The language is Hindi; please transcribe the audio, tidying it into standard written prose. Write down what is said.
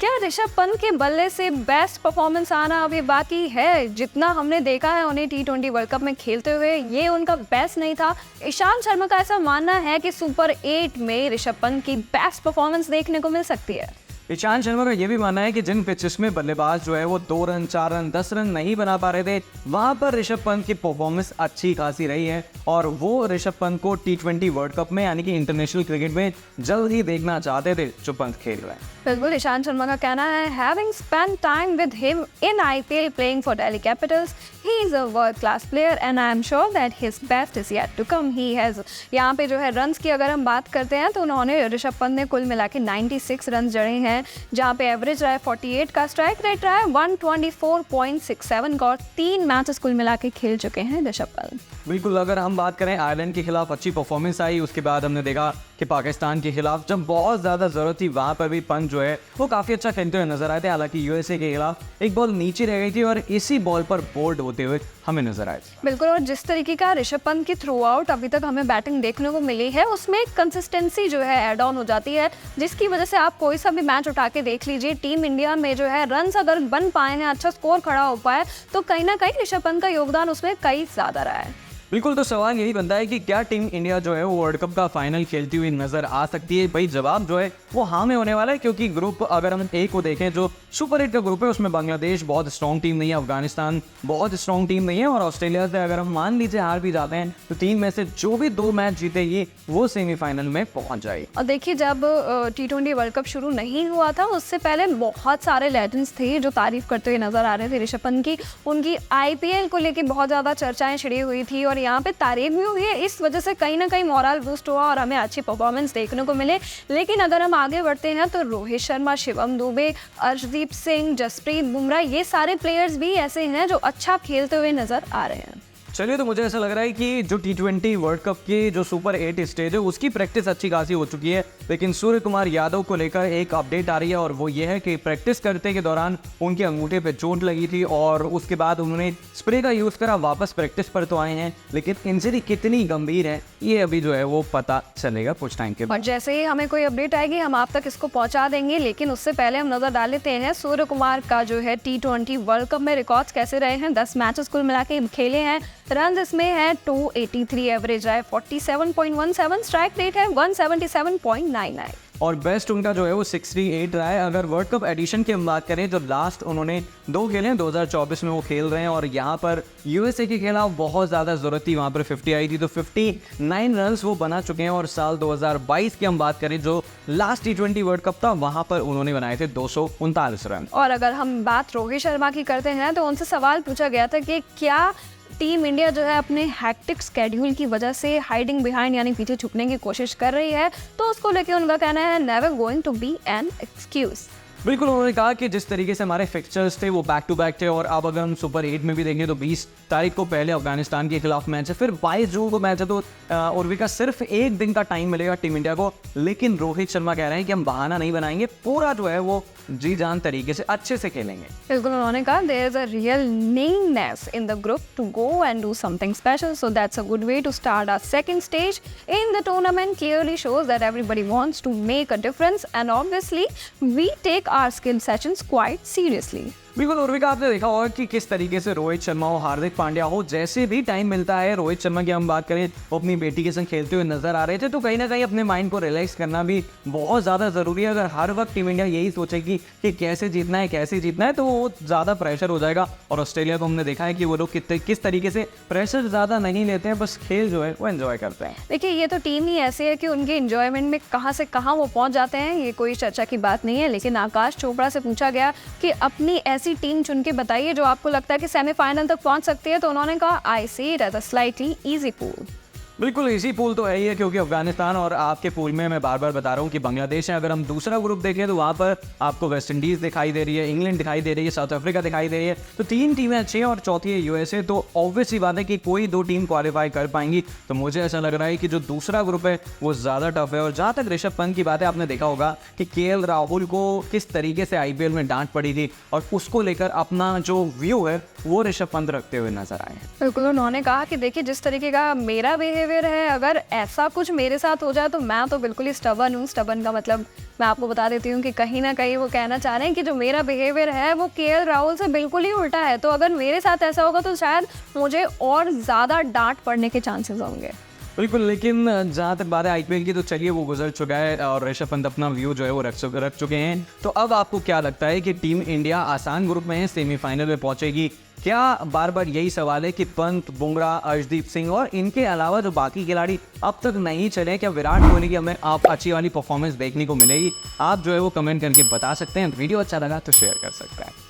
क्या ऋषभ पंत के बल्ले से बेस्ट परफॉर्मेंस आना अभी बाकी है? जितना हमने देखा है उन्हें टी20 वर्ल्ड कप में खेलते हुए, ये उनका बेस्ट नहीं था। ईशांत शर्मा का ऐसा मानना है कि सुपर 8 में ऋषभ पंत की बेस्ट परफॉर्मेंस देखने को मिल सकती है। ईशांत शर्मा का ये भी मानना है कि जिन पिचेस में बल्लेबाज जो है वो 2 रन 4 रन 10 रन नहीं बना पा रहे थे, वहां पर ऋषभ पंत की परफॉर्मेंस अच्छी खासी रही है और वो ऋषभ पंत को टी20 वर्ल्ड कप में यानी कि इंटरनेशनल क्रिकेट में जल्द ही देखना चाहते थे जो पंत खेल रहे हैं। बिल्कुल, ईशांत शर्मा का कहना है, having spent time with him in IPL playing for Delhi Capitals, he is a world class player and I am sure that his best is yet to come. He has, यहाँ पे जो है रन्स की अगर हम बात करते हैं तो उन्होंने ऋषभ पंत ने कुल मिला के 96 रन जड़े हैं, जहाँ पे एवरेज रहा है 48 का, स्ट्राइक रेट रहा है 124.67 का और 3 मैचेस कुल मिला के खेल चुके हैं ऋषभ पंत। बिल्कुल, अगर हम बात करें आयरलैंड के खिलाफ अच्छी परफॉर्मेंस आई, उसके बाद हमने देखा कि पाकिस्तान के खिलाफ जब बहुत ज़्यादा ज़रूरत थी वहाँ पर भी पंत जो है वो काफ़ी अच्छा खेलते हुए नजर आए थे। हालांकि USA के खिलाफ एक बॉल नीचे रह गई थी और इसी बॉल पर बोल्ड होते हुए हमें नजर आए थे। बिल्कुल, और जिस तरीके का ऋषभ पंत की थ्रू आउट अभी तक हमें बैटिंग देखने को मिली है, उसमें एक कंसिस्टेंसी जो है ऐड ऑन हो जाती है, जिसकी वजह से आप कोई सा भी मैच उठा के देख लीजिए, टीम इंडिया में जो है रन्स अगर बन पाए हैं, अच्छा स्कोर खड़ा हो पाए, तो कहीं ना कहीं ऋषभ पंत का योगदान उसमें कई ज़्यादा रहा है। बिल्कुल, तो सवाल यही बनता है कि क्या टीम इंडिया जो है वो वर्ल्ड कप का फाइनल खेलती हुई नजर आ सकती है? भाई जवाब जो है वो हाँ में होने वाला है, क्योंकि ग्रुप अगर हम A को देखें जो सुपर 8 का ग्रुप है उसमें बांग्लादेश बहुत स्ट्रॉन्ग टीम नहीं है, अफगानिस्तान बहुत स्ट्रॉन्ग टीम नहीं है और ऑस्ट्रेलिया से अगर हम मान लीजिए हार भी जाते हैं तो 3 में से जो भी 2 मैच जीतेगी वो सेमीफाइनल में पहुंच जाएगी। और देखिए, जब टी20 वर्ल्ड कप शुरू नहीं हुआ था उससे पहले बहुत सारे लेजेंड्स थे जो तारीफ करते हुए नजर आ रहे थे ऋषभ पंत की। उनकी IPL को लेकर बहुत ज़्यादा चर्चाएं छिड़ी हुई थी और यहाँ पे तारीफ भी हुई है, इस वजह से कहीं ना कहीं मोरल बूस्ट हुआ और हमें अच्छी परफॉर्मेंस देखने को मिले। लेकिन अगर हम आगे बढ़ते हैं तो रोहित शर्मा, शिवम दुबे, अर्शदीप सिंह, जसप्रीत बुमराह, ये सारे प्लेयर्स भी ऐसे हैं जो अच्छा खेलते हुए नजर आ रहे हैं। चलिए, तो मुझे ऐसा लग रहा है कि जो टी20 वर्ल्ड कप की जो सुपर 8 स्टेज है उसकी प्रैक्टिस अच्छी खासी हो चुकी है, लेकिन सूर्य कुमार यादव को लेकर एक अपडेट आ रही है और वो ये है कि प्रैक्टिस करते के दौरान उनके अंगूठे पे चोट लगी थी और उसके बाद उन्होंने स्प्रे का यूज़ करा, वापस प्रैक्टिस पर तो आए हैं, लेकिन इंजरी कितनी गंभीर है ये अभी जो है वो पता चलेगा कुछ टाइम के बाद। और जैसे ही हमें कोई अपडेट आएगी हम आप तक इसको पहुंचा देंगे, लेकिन उससे पहले हम नजर डाल लेते हैं सूर्य कुमार का जो है टी20 वर्ल्ड कप में रिकॉर्ड्स कैसे रहे हैं। 10 मैचेस कुल मिला के खेले हैं, रन इसमें है 283, एवरेज है 47.17, स्ट्राइक रेट है 177.99 और बेस्ट उनका जो है वो 68 रहा है। अगर वर्ल्ड कप एडिशन की हम बात करें तो लास्ट उन्होंने 2 खेले हैं, 2024 में वो खेल रहे हैं और यहाँ पर USA के खिलाफ बहुत ज़्यादा ज़रूरत थी, वहाँ पर 50 आई थी तो 59 रन्स वो बना चुके हैं और साल 2022 की हम बात करें जो लास्ट टी20 वर्ल्ड कप था वहाँ पर उन्होंने बनाए थे 239 रन। और अगर हम बात रोहित शर्मा की करते हैं तो उनसे सवाल पूछा गया था कि क्या टीम इंडिया जो है अपने हैक्टिक स्केड्यूल की वजह से हाइडिंग बिहाइंड यानी पीछे छुपने की कोशिश कर रही है, तो उसको लेके उनका कहना है, never going to be an excuse. बिल्कुल, उन्होंने कहा कि जिस तरीके से हमारे फिक्चर्स थे वो बैक टू बैक थे और अब अगर हम सुपर 8 में भी देखें तो 20 तारीख को पहले अफगानिस्तान के खिलाफ मैच है, फिर 22 जून को मैच है, तो उर्विका सिर्फ 1 दिन का टाइम मिलेगा टीम इंडिया को। लेकिन रोहित शर्मा कह रहे हैं कि हम बहाना नहीं बनाएंगे, पूरा जो है वो जी जान तरीके से अच्छे से खेलेंगे। बिल्कुल, उन्होंने कहा there is a real needness in the group to go and do something special, so that's a good way to start our second stage in the tournament, clearly shows that everybody wants to make a difference and obviously we take our skill sessions quite seriously. बिल्कुल, उर्विका आपने देखा होगा कि किस तरीके से रोहित शर्मा हो, हार्दिक पांड्या हो, जैसे भी टाइम मिलता है, रोहित शर्मा की हम बात करें वो अपनी बेटी के संग खेलते हुए नजर आ रहे थे, तो कहीं ना कहीं अपने माइंड को रिलैक्स करना भी बहुत ज़्यादा ज़रूरी है। अगर हर वक्त टीम इंडिया यही सोचेगी कि कैसे जीतना है तो वो ज़्यादा प्रेशर हो जाएगा। और ऑस्ट्रेलिया को हमने देखा है कि वो लोग किस तरीके से प्रेशर ज़्यादा नहीं लेते हैं, बस खेल जो है वो एंजॉय करते हैं। देखिए, ये तो टीम ही ऐसी है कि उनके एंजॉयमेंट में कहाँ से कहाँ वो पहुँच जाते हैं, ये कोई चर्चा की बात नहीं है। लेकिन आकाश चोपड़ा से पूछा गया कि अपनी ऐसी टीम चुन के बताइए जो आपको लगता है कि सेमीफाइनल तक पहुंच सकती है, तो उन्होंने कहा I see it as a slightly easy pool. बिल्कुल इजी पूल तो है ही है, क्योंकि अफगानिस्तान और आपके पूल में मैं बार बार बता रहा हूँ कि बांग्लादेश है। अगर हम दूसरा ग्रुप देखें तो वहाँ पर आपको वेस्ट इंडीज़ दिखाई दे रही है, इंग्लैंड दिखाई दे रही है, साउथ अफ्रीका दिखाई दे रही है, तो 3 टीमें अच्छी हैं और चौथी है USA। तो ऑब्वियस ही बात है कि कोई 2 टीम क्वालिफाई कर पाएंगी। तो मुझे ऐसा लग रहा है कि जो दूसरा ग्रुप है वो ज़्यादा टफ है। और जहाँ तक ऋषभ पंत की बात है, आपने देखा होगा कि KL राहुल को किस तरीके से IPL में डांट पड़ी थी और उसको लेकर अपना जो व्यू है वो ऋषभ पंत रखते हुए नजर आए हैं। बिल्कुल, उन्होंने कहा कि देखिए, जिस तरीके का मेरा बिहेवियर बिहेवियर है, अगर ऐसा कुछ मेरे साथ हो जाए तो मैं तो बिल्कुल ही स्टबर्न हूँ। स्टबर्न का मतलब मैं आपको बता देती हूँ कि कहीं ना कहीं वो कहना चाह रहे हैं कि जो मेरा बिहेवियर है वो केएल राहुल से बिल्कुल ही उल्टा है। तो अगर मेरे साथ ऐसा होगा तो शायद मुझे और ज़्यादा डांट पड़ने के चांसेस होंगे। बिल्कुल, लेकिन जहाँ तक बात है आईपीएल की, तो चलिए वो गुजर चुका है और ऋषभ पंत अपना व्यू जो है वो रख चुके हैं। तो अब आपको क्या लगता है कि टीम इंडिया आसान ग्रुप में है, सेमीफाइनल में पहुंचेगी? क्या बार बार यही सवाल है कि पंत, बुमराह, अर्शदीप सिंह और इनके अलावा जो बाकी खिलाड़ी अब तक नहीं चले, क्या विराट कोहली की हमें आप अच्छी वाली परफॉर्मेंस देखने को मिलेगी? आप जो है वो कमेंट करके बता सकते हैं। वीडियो अच्छा लगा तो शेयर कर सकते हैं।